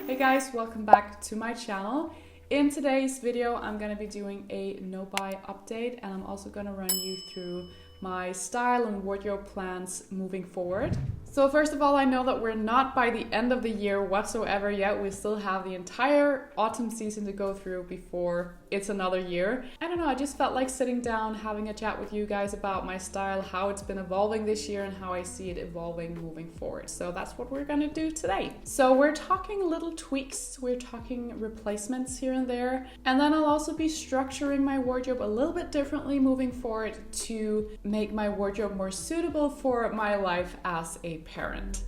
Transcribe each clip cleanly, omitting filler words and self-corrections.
Hey guys, welcome back to my channel. In today's video, I'm going to be doing a no-buy update, and I'm also going to run you through my style and wardrobe plans moving forward. So first of all, I know that we're not by the end of the year whatsoever yet. We still have the entire autumn season to go through before it's another year. I don't know, I just felt like sitting down, having a chat with you guys about my style, how it's been evolving this year and how I see it evolving moving forward. So that's what we're gonna do today. So we're talking little tweaks, we're talking replacements here and there. And then I'll also be structuring my wardrobe a little bit differently moving forward to make my wardrobe more suitable for my life as a parent.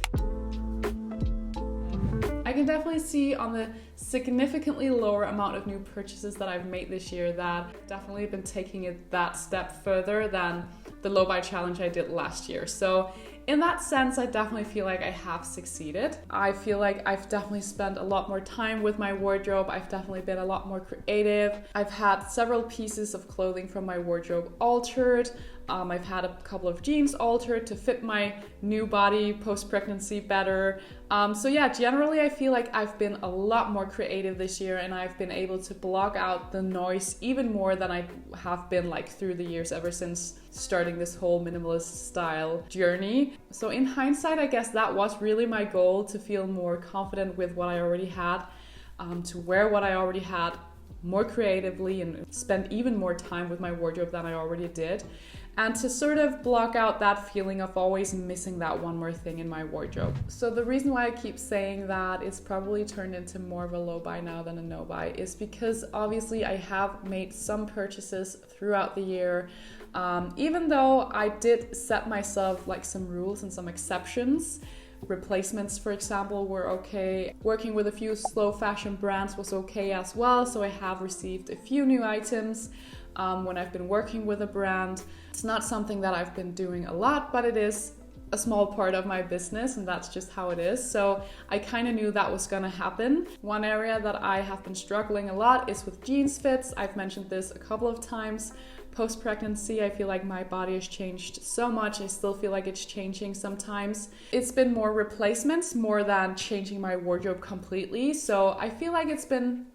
I can definitely see on the significantly lower amount of new purchases that I've made this year that I've definitely been taking it that step further than the low buy challenge I did last year. So in that sense, I definitely feel like I have succeeded. I feel like I've definitely spent a lot more time with my wardrobe. I've definitely been a lot more creative. I've had several pieces of clothing from my wardrobe altered. I've had a couple of jeans altered to fit my new body post-pregnancy better. So yeah, generally I feel like I've been a lot more creative this year, and I've been able to block out the noise even more than I have been like through the years ever since starting this whole minimalist style journey. So in hindsight, I guess that was really my goal, to feel more confident with what I already had, to wear what I already had more creatively and spend even more time with my wardrobe than I already did. And to sort of block out that feeling of always missing that one more thing in my wardrobe. So the reason why I keep saying that it's probably turned into more of a low buy now than a no buy is because obviously I have made some purchases throughout the year. Even though I did set myself like some rules and some exceptions. Replacements, for example, were okay. Working with a few slow fashion brands was okay as well. So I have received a few new items when I've been working with a brand. It's not something that I've been doing a lot, but it is a small part of my business, and that's just how it is. So I kind of knew that was gonna happen. One area that I have been struggling a lot is with jeans fits. I've mentioned this a couple of times. Post-pregnancy, I feel like my body has changed so much. I still feel like it's changing sometimes. It's been more replacements more than changing my wardrobe completely. So I feel like it's been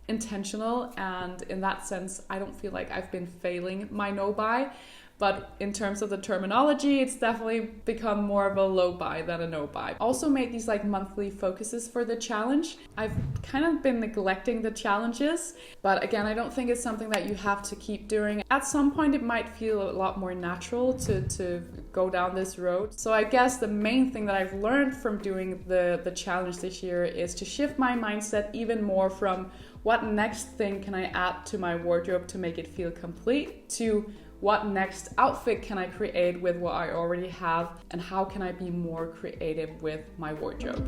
intentional, and in that sense, I don't feel like I've been failing my no buy. But in terms of the terminology, it's definitely become more of a low buy than a no buy. Also made these like monthly focuses for the challenge. I've kind of been neglecting the challenges, but again, I don't think it's something that you have to keep doing. At some point, it might feel a lot more natural to go down this road. So I guess the main thing that I've learned from doing the challenge this year is to shift my mindset even more from what next thing can I add to my wardrobe to make it feel complete, to what next outfit can I create with what I already have, and how can I be more creative with my wardrobe.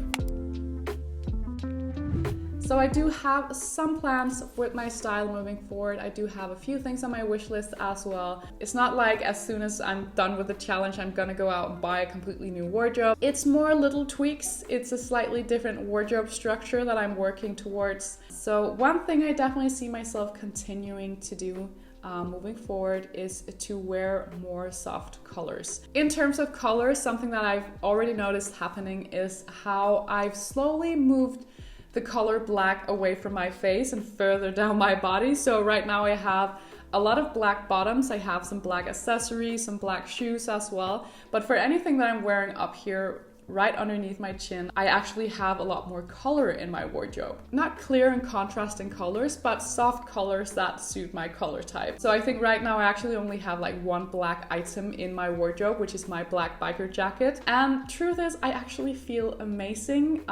So I do have some plans with my style moving forward. I do have a few things on my wish list as well. It's not like as soon as I'm done with the challenge, I'm gonna go out and buy a completely new wardrobe. It's more little tweaks. It's a slightly different wardrobe structure that I'm working towards. So one thing I definitely see myself continuing to do moving forward is to wear more soft colors. In terms of colors, something that I've already noticed happening is how I've slowly moved the color black away from my face and further down my body. So right now I have a lot of black bottoms, I have some black accessories, some black shoes as well. But for anything that I'm wearing up here, right underneath my chin, I actually have a lot more color in my wardrobe. Not clear and contrasting colors, but soft colors that suit my color type. So I think right now I actually only have like one black item in my wardrobe, which is my black biker jacket. And truth is, I actually feel amazing.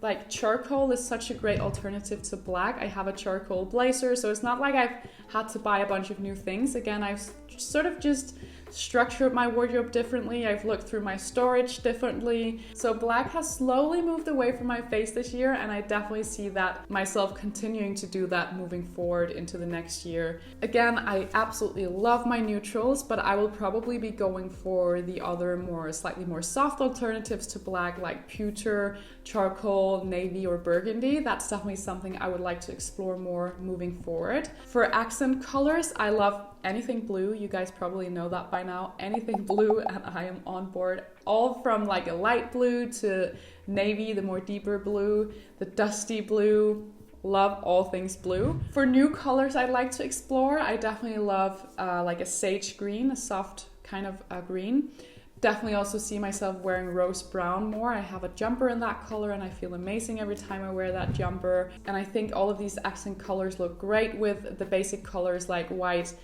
Like charcoal is such a great alternative to black. I have a charcoal blazer, so it's not like I've had to buy a bunch of new things. Again, I've sort of just structured my wardrobe differently. I've looked through my storage differently. So black has slowly moved away from my face this year, and I definitely see that myself continuing to do that moving forward into the next year. Again, I absolutely love my neutrals, but I will probably be going for the other slightly more soft alternatives to black, like pewter, charcoal, navy, or burgundy. That's definitely something I would like to explore more moving forward. For accent colors, I love anything blue. You guys probably know that by now. Anything blue, and I am on board. All from like a light blue to navy, the more deeper blue, the dusty blue. Love all things blue. For new colors I'd like to explore, I definitely love like a sage green, a soft kind of green. Definitely also see myself wearing rose brown more. I have a jumper in that color and I feel amazing every time I wear that jumper. And I think all of these accent colors look great with the basic colors like white,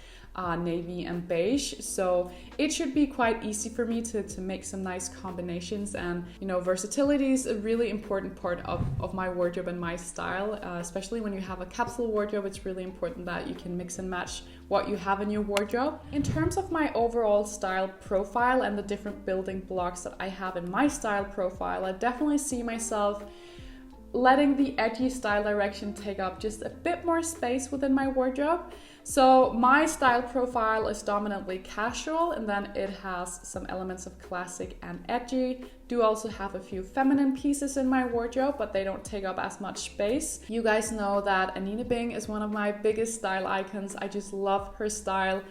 navy and beige. So it should be quite easy for me to make some nice combinations. And you know, versatility is a really important part of my wardrobe and my style, especially when you have a capsule wardrobe. It's really important that you can mix and match what you have in your wardrobe. In terms of my overall style profile and the different building blocks that I have in my style profile, I definitely see myself letting the edgy style direction take up just a bit more space within my wardrobe. So my style profile is dominantly casual, and then it has some elements of classic and edgy. Do also have a few feminine pieces in my wardrobe, but they don't take up as much space. You guys know that Anine Bing is one of my biggest style icons. I just love her style.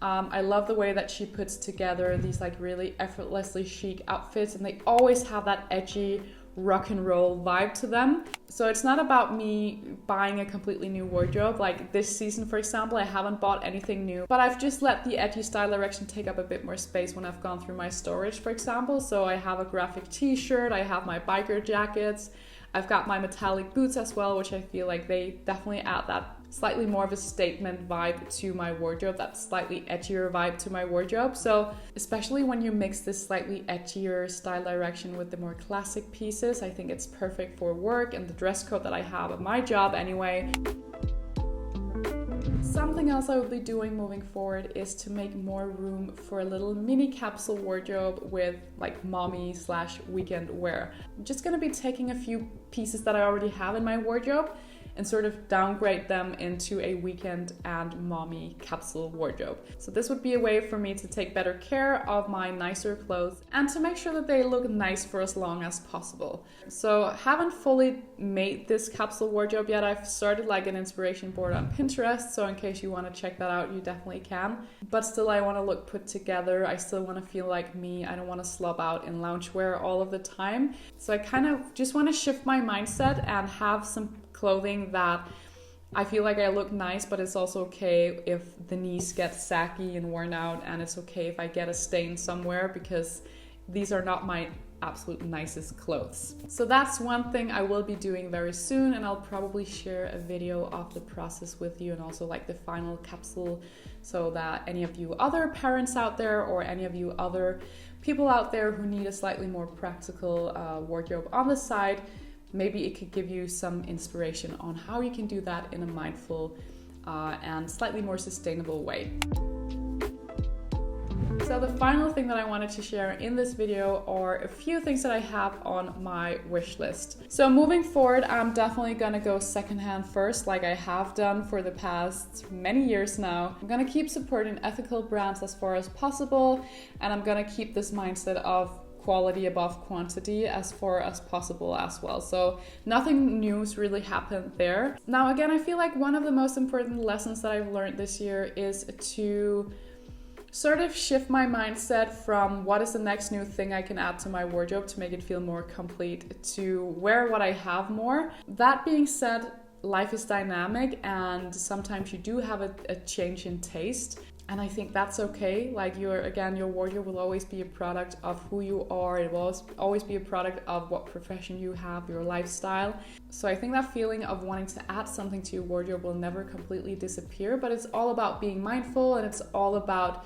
I love the way that she puts together these like really effortlessly chic outfits, and they always have that edgy rock and roll vibe to them. So it's not about me buying a completely new wardrobe. Like this season, for example, I haven't bought anything new, but I've just let the edgy style direction take up a bit more space when I've gone through my storage, for example. So I have a graphic t-shirt, I have my biker jackets, I've got my metallic boots as well, which I feel like they definitely add that slightly more of a statement vibe to my wardrobe, that slightly edgier vibe to my wardrobe. So especially when you mix this slightly edgier style direction with the more classic pieces, I think it's perfect for work and the dress code that I have at my job anyway. Something else I will be doing moving forward is to make more room for a little mini capsule wardrobe with like mommy / weekend wear. I'm just gonna be taking a few pieces that I already have in my wardrobe and sort of downgrade them into a weekend and mommy capsule wardrobe. So this would be a way for me to take better care of my nicer clothes and to make sure that they look nice for as long as possible. So haven't fully made this capsule wardrobe yet. I've started like an inspiration board on Pinterest, so in case you want to check that out, you definitely can. But still, I want to look put together. I still want to feel like me. I don't want to slob out in loungewear all of the time. So I kind of just want to shift my mindset and have some clothing that I feel like I look nice, but it's also okay if the knees get saggy and worn out, and it's okay if I get a stain somewhere, because these are not my absolute nicest clothes. So that's one thing I will be doing very soon, and I'll probably share a video of the process with you and also like the final capsule, so that any of you other parents out there or any of you other people out there who need a slightly more practical wardrobe on the side, maybe it could give you some inspiration on how you can do that in a mindful and slightly more sustainable way. So the final thing that I wanted to share in this video are a few things that I have on my wish list. So moving forward, I'm definitely gonna go secondhand first, like I have done for the past many years now. I'm gonna keep supporting ethical brands as far as possible, and I'm gonna keep this mindset of quality above quantity as far as possible as well. So nothing new's really happened there. Now again, I feel like one of the most important lessons that I've learned this year is to sort of shift my mindset from what is the next new thing I can add to my wardrobe to make it feel more complete, to wear what I have more. That being said, life is dynamic and sometimes you do have a change in taste. And I think that's okay. Like your wardrobe will always be a product of who you are. It will always be a product of what profession you have, your lifestyle. So I think that feeling of wanting to add something to your wardrobe will never completely disappear, but it's all about being mindful, and it's all about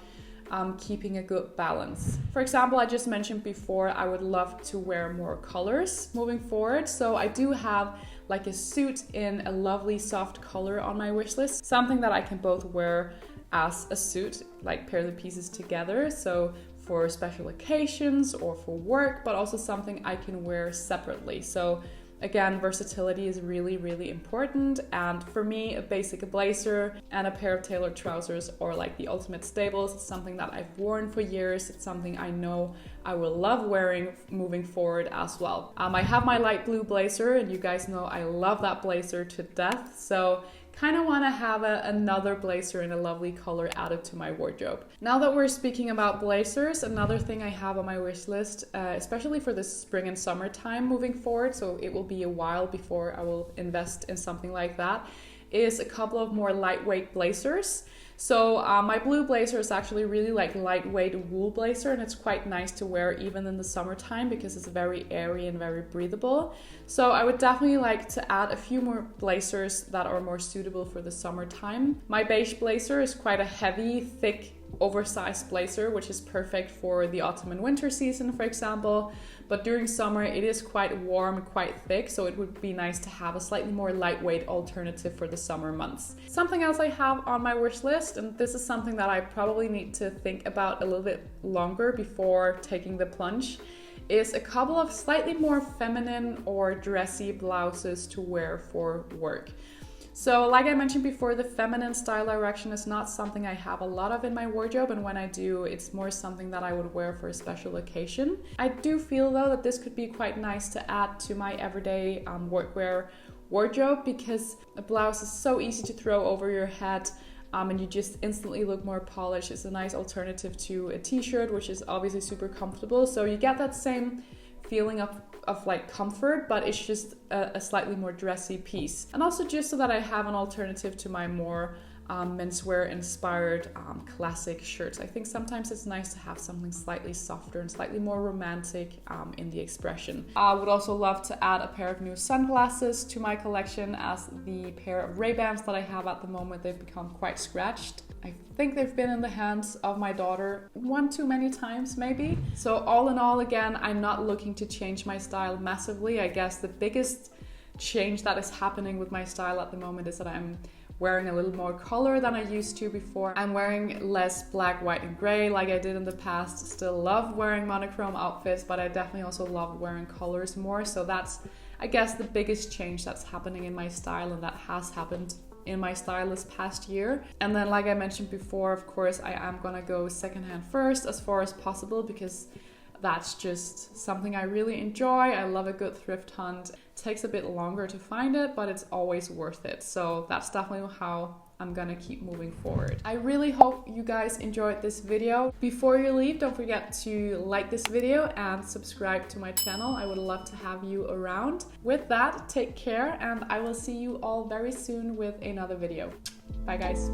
keeping a good balance. For example, I just mentioned before, I would love to wear more colors moving forward. So I do have like a suit in a lovely soft color on my wish list, something that I can both wear as a suit, like pair the pieces together, so for special occasions or for work, but also something I can wear separately. So again, versatility is really, really important, and for me, a basic blazer and a pair of tailored trousers are like the ultimate staples. It's something that I've worn for years. It's something I know I will love wearing moving forward as well. I have my light blue blazer, and you guys know I love that blazer to death, so kind of want to have another blazer in a lovely color added to my wardrobe. Now that we're speaking about blazers, another thing I have on my wish list, especially for the spring and summertime moving forward, so it will be a while before I will invest in something like that, is a couple of more lightweight blazers. So my blue blazer is actually really like lightweight wool blazer, and it's quite nice to wear even in the summertime because it's very airy and very breathable. So I would definitely like to add a few more blazers that are more suitable for the summertime. My beige blazer is quite a heavy, thick, oversized blazer, which is perfect for the autumn and winter season, for example. But during summer, it is quite warm and quite thick, so it would be nice to have a slightly more lightweight alternative for the summer months. Something else I have on my wish list, and this is something that I probably need to think about a little bit longer before taking the plunge, is a couple of slightly more feminine or dressy blouses to wear for work. So like I mentioned before, the feminine style direction is not something I have a lot of in my wardrobe, and when I do, it's more something that I would wear for a special occasion. I do feel though that this could be quite nice to add to my everyday workwear wardrobe, because a blouse is so easy to throw over your head and you just instantly look more polished. It's a nice alternative to a t-shirt, which is obviously super comfortable. So you get that same feeling of like comfort, but it's just a slightly more dressy piece. And also just so that I have an alternative to my more menswear inspired classic shirts. I think sometimes it's nice to have something slightly softer and slightly more romantic in the expression. I would also love to add a pair of new sunglasses to my collection, as the pair of Ray-Bans that I have at the moment, they've become quite scratched. I think they've been in the hands of my daughter one too many times maybe. So all in all, again, I'm not looking to change my style massively. I guess the biggest change that is happening with my style at the moment is that I'm wearing a little more color than I used to before. I'm wearing less black, white, and gray like I did in the past. Still love wearing monochrome outfits, but I definitely also love wearing colors more. So that's, I guess, the biggest change that's happening in my style, and that has happened in my style this past year. And then like I mentioned before, of course, I am gonna go secondhand first as far as possible, because that's just something I really enjoy. I love a good thrift hunt. It takes a bit longer to find it, but it's always worth it. So that's definitely how I'm gonna keep moving forward. I really hope you guys enjoyed this video. Before you leave, don't forget to like this video and subscribe to my channel. I would love to have you around. With that, take care, and I will see you all very soon with another video. Bye guys.